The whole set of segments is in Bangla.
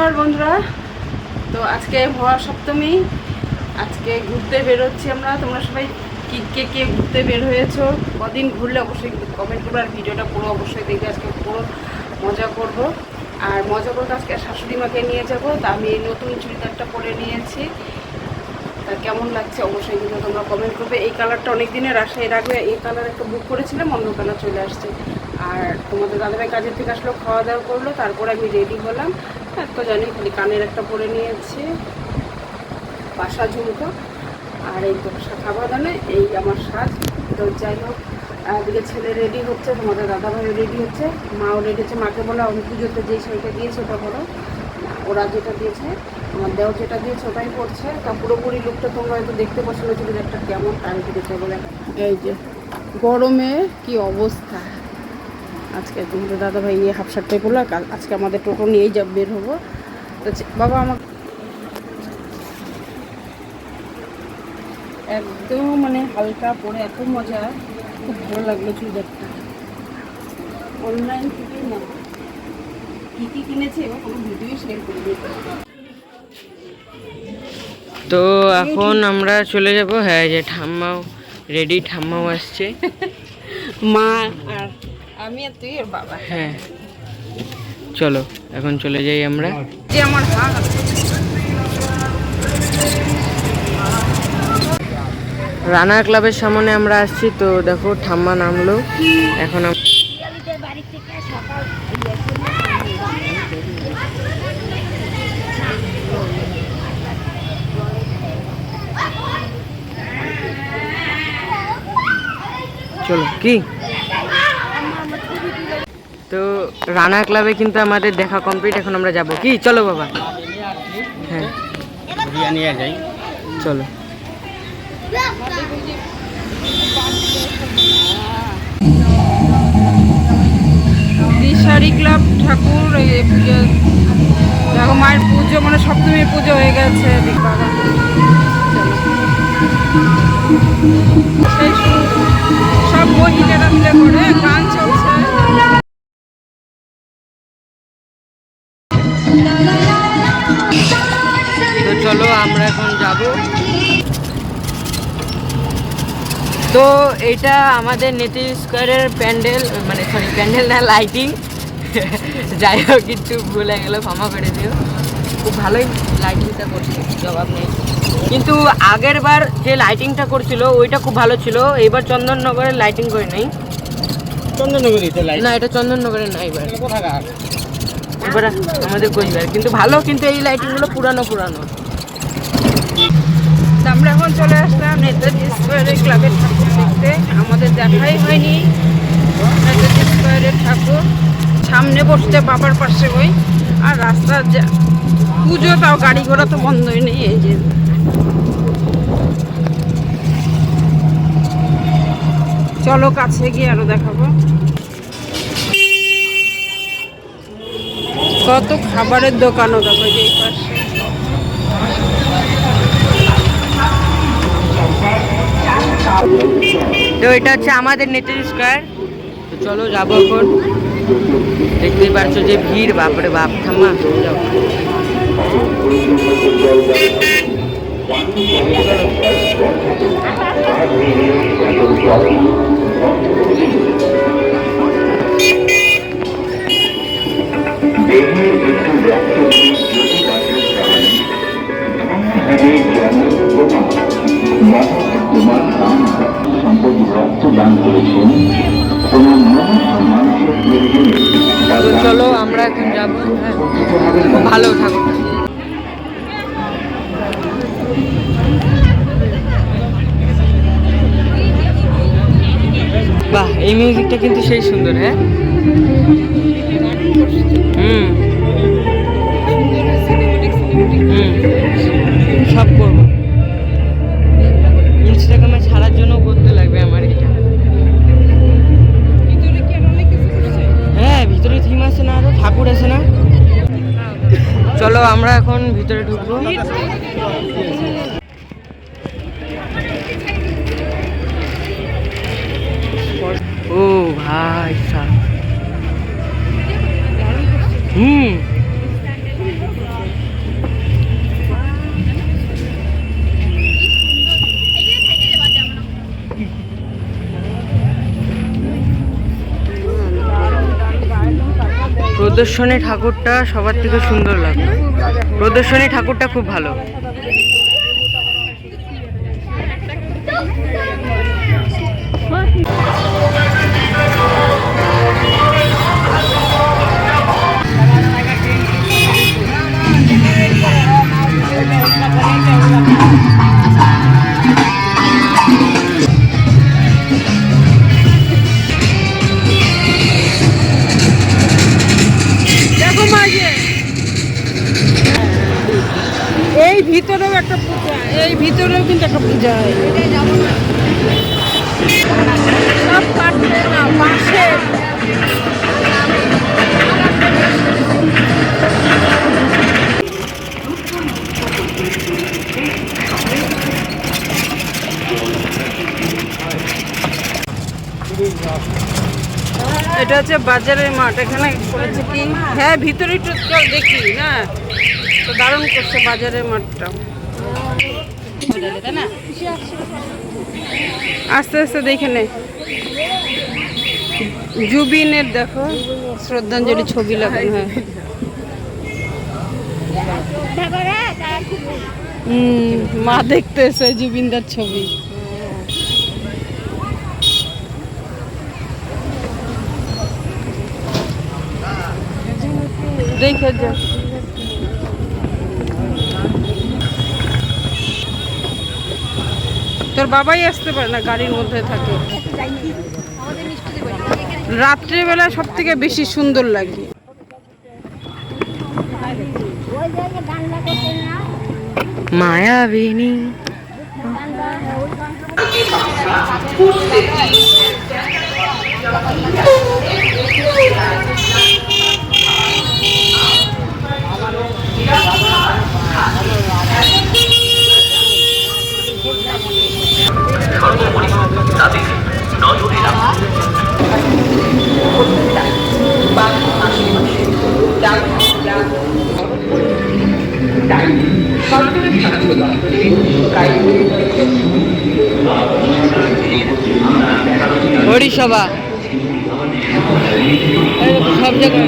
নমস্কার বন্ধুরা। তো আজকে মহাসপ্তমী, আজকে ঘুরতে বেরোচ্ছি আমরা। তোমরা সবাই কে কে ঘুরতে বের হয়েছো, কদিন ঘুরলে অবশ্যই কমেন্ট করবো, আর ভিডিওটা পুরো অবশ্যই দেখে আজকে পুরো মজা করব। আর মজা করতে আজকে শাশুড়ি মাকে নিয়ে যাব। তা আমি এই নতুন চুড়িদারটা পরে নিয়েছি, তা কেমন লাগছে অবশ্যই কিন্তু তোমরা কমেন্ট করবে। এই কালারটা অনেক দিনের আসে, এর আগে এই কালার একটা বুক করেছিলাম, অন্য কালার চলে আসছে। আর তোমাদের দাদাভাই কাজের থেকে আসলো, খাওয়া দাওয়া করলো, তারপরে আমি রেডি হলাম। তো জানি খালি কানের একটা পরে নিয়েছি, বাসা ঝুমকো, আর এই তো খাবার দানে এই আমার সাজ। তো যাই হোক, এদিকে ছেলে রেডি হচ্ছে, তোমাদের দাদাভাই রেডি হচ্ছে, মাও রেডি হচ্ছে। মাকে বলো আমি পুজোতে যেই শাড়িটা দিয়েছে ওটা বলো, ওরা যেটা দিয়েছে, আমার দেও যেটা দিয়েছে ওটাই পড়ছে। তা পুরোপুরি লুকটা তোমরা হয়তো দেখতে পছন্দ ছিল, একটা কেমন টাইমকে দেখতে বলে। এই যে গরমে কি অবস্থা, আজকে তোমাদের দাদাভাই নিয়ে হাফ শার্টটাই পরলো। আজকে আমাদের টোটো নিয়েই যাব, বের হবো। তো বাবা আমাকে একদম মানে হালকা পরে এত মজা, খুব ভালো লাগলো চুড়িদারটা। অনলাইন থেকেই না, কী কী কিনেছি এবার কোনো ভিডিও শেয়ার করে দিতে। তো এখন আমরা চলে যাব। হ্যাঁ, যে ঠাম্মাও রেডি, ঠাম্মাও আসছে, মা আর আমি আর তুই আর বাবা। হ্যাঁ চলো এখন চলে যাই আমরা। যে আমার হাত রানা ক্লাবের সামনে আমরা আসছি। তো দেখো ঠাম্মা নামলো এখন। চলো কি, তো রানা ক্লাবে কিন্তু আমাদের দেখা কমপ্লিট, এখন আমরা যাব কি, চলো বাবা। হ্যাঁ নিয়ে যাই, চলো। দিশারি ক্লাব ঠাকুর দেখো, মায়ের পুজো মানে সপ্তমীর পুজো হয়ে গেছে। বাবা সব মহিলারা মিলে করে গান চলছে। তো চলো আমরা এখন যাব। তো এটা আমাদের নেতি স্কোয়ারের প্যান্ডেল, মানে সরি প্যান্ডেল না, লাইটিং। যাই হোক একটু ভুলে গেলো, ক্ষমা করে দিও। খুব ভালোই লাইটিংটা করছে, জবাব নেই। কিন্তু আগের বার যে লাইটিংটা করছিল ওইটা খুব ভালো ছিল, এইবার চন্দননগরের লাইটিং করে নেই। না, এটা চন্দননগরের না, এবার এবার আমাদের কোচবিহার। কিন্তু ভালো, কিন্তু এই লাইটিংগুলো পুরানো। আমরা এখন চলে আসলাম নেতাজি স্কোয়ারের ক্লাবের ঠাকুর দেখতে। আমাদের দেখাই হয়নি নেতাজি স্কোয়ারের ঠাকুর। সামনে বসতে বাবার পাশে ওই, আর রাস্তার পুজো, তাও গাড়ি ঘোড়া তো বন্ধই নেই। এই যে চলো কাছে গিয়ে আরো দেখাবো। কত খাবারের দোকানও দেখো যে এই পাশে। তো এটা হচ্ছে আমাদের নেতাজি স্কোয়ার। তো চলো যাবো এখন। দেখতেই পারছো যে ভিড়, বাপরে বাপ। ঠাম্মা যাও। চলো আমরা এখন যাবো। হ্যাঁ ভালো থাকো। বাহ, এই মিউজিকটা কিন্তু সেই সুন্দর। হ্যাঁ সব করবো, ইনস্টাগ্রামে ছাড়ার জন্য করতে লাগবে আমার এটা। হ্যাঁ ভিতরে থিম আছে না, আরো ঠাকুর আছে না। চলো আমরা এখন ভিতরে ঢুকবো। ও ভাই সাহেব, প্রদর্শনী ঠাকুরটা সবার থেকে সুন্দর লাগে। প্রদর্শনী ঠাকুরটা খুব ভালো। এই ভিতরেও একটা পূজা, এই ভিতরেও কিন্তু একটা পূজা হয়। সব কাটবে না, পাশে এটা হচ্ছে বাজারের মাঠ। এখানে করেছে কি, হ্যাঁ ভিতরে একটু চল দেখি না, তো দারুণ করছে বাজারের মাঠটা। আস্তে আস্তে দেখে নে। জুবিনের দেখো শ্রদ্ধাঞ্জলি ছবি লাগানো হয়। মা দেখতে এসে জুবিনদার ছবি। দেখে যা। তোর বাবাই আসতে পারে না, গাড়ির মধ্যে থাকে। রাত্রিবেলা সব থেকে বেশি সুন্দর লাগে। মায়াবিনী হরিসভা সব জায়গায়।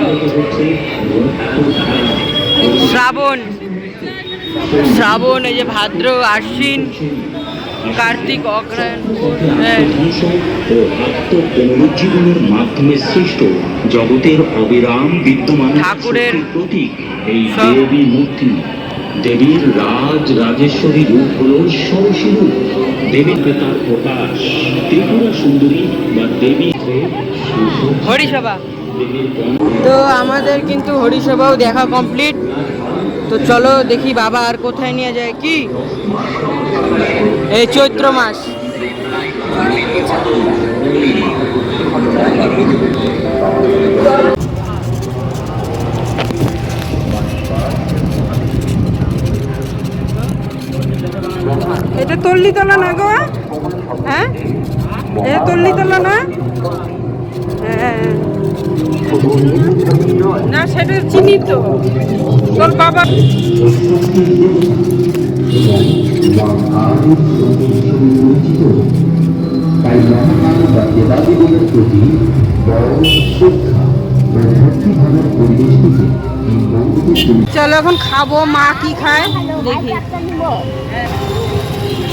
শ্রাবণ, শ্রাবণ এই যে ভাদ্র, আশ্বিন, কার্তিক, অগ্রহায়ণ, পুনরুজ্জীবনের মাধ্যমে সৃষ্ট জগতের অবিরাম বিদ্যমান ঠাকুরের প্রতীক এই দেবী মূর্তি। দেবীর রাজেশ্বরী রূপ হল ষোড়শী রূপ। দেবী তার প্রকাশ ত্রিপুরা সুন্দরী বা দেবী হরিসভা। তো আমাদের কিন্তু হরিসভাও দেখা কমপ্লিট। তো চলো দেখি বাবা আর কোথায় নিয়ে যায়। কি এই চৈত্র মাস, এটা তল্লিতলা না গো? হ্যাঁ এটা তল্লিতলা না? হ্যাঁ না, সেটা চিনি তো। তোর বাবা চলো এখন খাবো। মা কি খায় দেখি,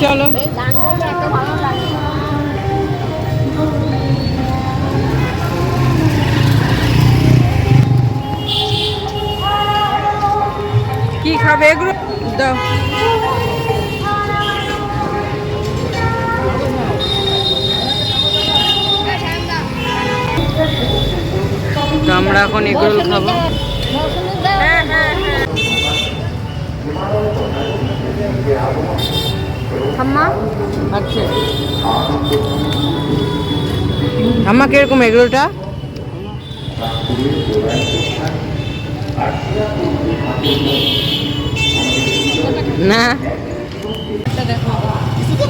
চলো। কি খাবে এগুলো দাও। তো আমরা এখন এগুলো খাবো। হ্যাঁ হ্যাঁ হ্যাঁ। ঠাম্মা আচ্ছা, ঠাম্মা কিরকম এগুলোটা? না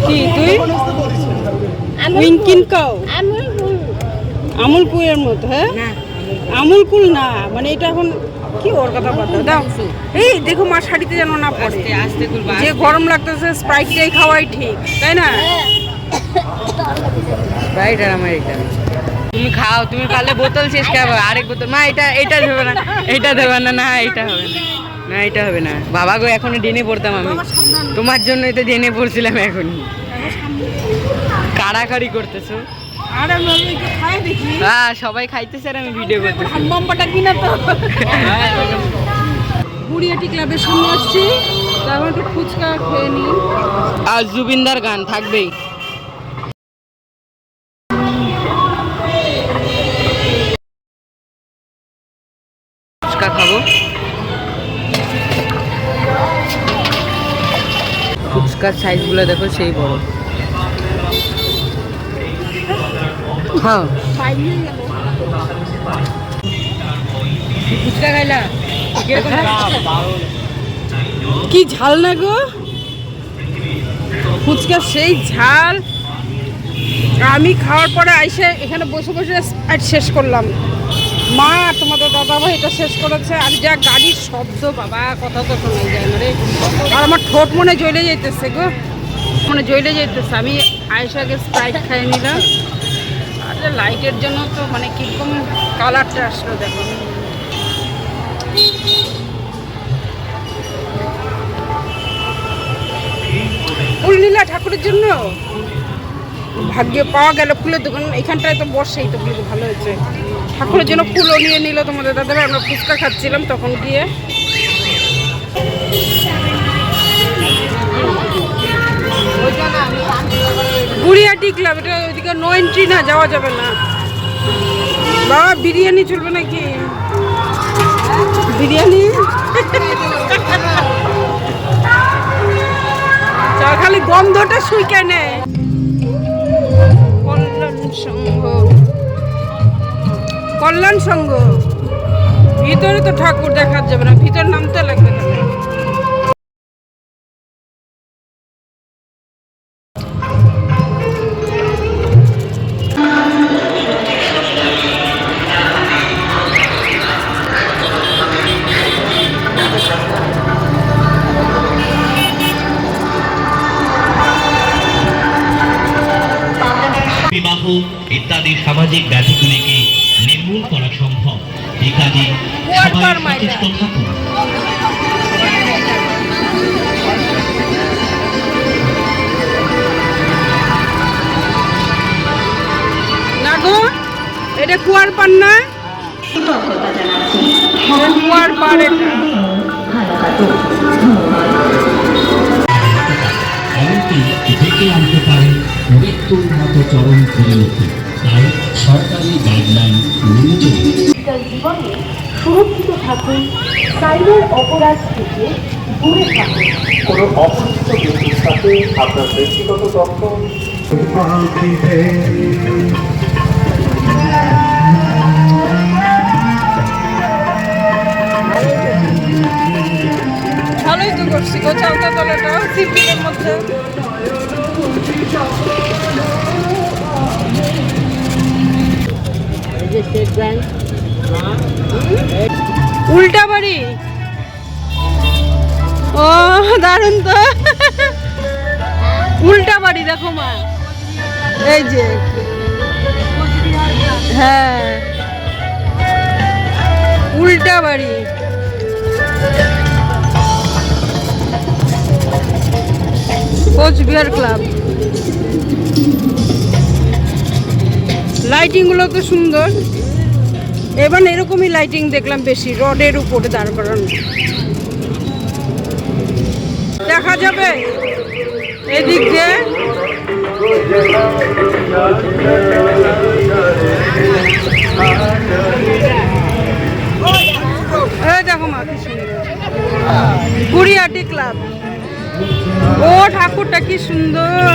কি তুই উইঙ্কিন কাও? আমুল কুলের মতো? হ্যাঁ আমুল কুল না, মানে এটা এখন কি ওর কথা বাদ দাও। দাও এই দেখো মা শাড়িতে যেন না পড়ে। আস্তে খুলবা। যে গরম লাগতেছে স্প্রাইটটাই খাওয়াই ঠিক, তাই না? স্প্রাইট আর আমেরিকান। তুমি খাও, তুমি পারলে বোতল শেষ খাবো, আরেক বোতল। মা এটা দেবে না, এটা দেবে না, না এটা হবে না, না এটা হবে না। বাবা গো এখনো ডেনে পড়তাম আমি, তোমার জন্যই তো ডেনে পড়ছিলাম এখনই। কাড়াকাড়ি করতেছো? আর আমি খাই দেখি। হ্যাঁ সবাই খাইতেছে আর আমি ভিডিও করতেছি। হাম্বাম্বাটা কিনা তো। বুড়িয়াটি ক্লাবের সামনে আসছি, তারপর একটু ফুচকা খেয়ে নিই। আর জুবিনদার গান থাকবেই। ফুচকা খাবো। ফুচকার সাইজগুলো দেখো সেই বড়। হ্যাঁ ফুচকা খাইলা? কি ঝাল না গো, ফুচকা সেই ঝাল। আমি খাওয়ার পরে আইসে এখানে বসে বসে শেষ করলাম। মা আর তোমাদের দাদা ভাই এটা শেষ করেছে। আর যা গাড়ির শব্দ, বাবা কথা তো শোনা যায় না রে। আর আমার ঠোঁট মনে জ্বলে যেতেছে গো, মনে জ্বলে যেতেছে। আমি আগে স্প্রাইট খাই নিলাম। আর লাইটের জন্য তো মানে কীরকম কালারটা আসলো দেখো। ফুল নীলা ঠাকুরের জন্য ভাগ্যে পাওয়া গেল ফুলের দোকান। এখানটায় তো বসেই তো ভালো হয়েছে। ঠাকুরের জন্য ফুলও নিয়ে নিল তোমাদের দাদাভাই। আমরা ফুচকা খাচ্ছিলাম তখন গিয়ে। বুড়িয়াটি ক্লাব, এটা ওইদিকে নো এন্ট্রি না, যাওয়া যাবে না। বাবা বিরিয়ানি চলবে নাকি? বিরিয়ানি খালি গন্ধটা শুইকে নেয়। কল্যাণ সংঘ ভিতরে তো ঠাকুর দেখা যাবে না, ভিতর নামতে লাগবে। বিবাহ ইত্যাদি সামাজিক ব্যাধিগুলিকে নির্মূল করা সম্ভব। এই কাজে সবাই সচেষ্ট থাকুন। না গো, এটা কুয়ার পান না, কুয়ার পার। এটা এমনকি ডেকে আনতে পারে মৃত্যুর মতো চরম পরিণতি। তাই সরকারি গাইডলাইন মেনে চলুন। জীবনে সুরক্ষিত থাকুন, সাইবার অপরাধ থেকে দূরে থাকুন। কোনো অপরিচিত ব্যক্তির সাথে আপনার ব্যক্তিগত তথ্য ভালোই তো করছি গো, চালতা তলাটা সিপিএর মধ্যে। স্টেট ব্যাংক উল্টা বাড়ি। ও দারুণ তো, উল্টা বাড়ি দেখো মা, এই যে। হ্যাঁ উল্টা বাড়ি। কোচবিহার ক্লাব। লাইটিং গুলো তো সুন্দর। এবার এরকমই লাইটিং দেখলাম বেশি, রডের উপরে দাঁড় করানো। দেখা যাবে এদিক দিয়ে। দেখো মা কি সুন্দর, বুড়িয়াটি ক্লাব। ও ঠাকুরটা কি সুন্দর।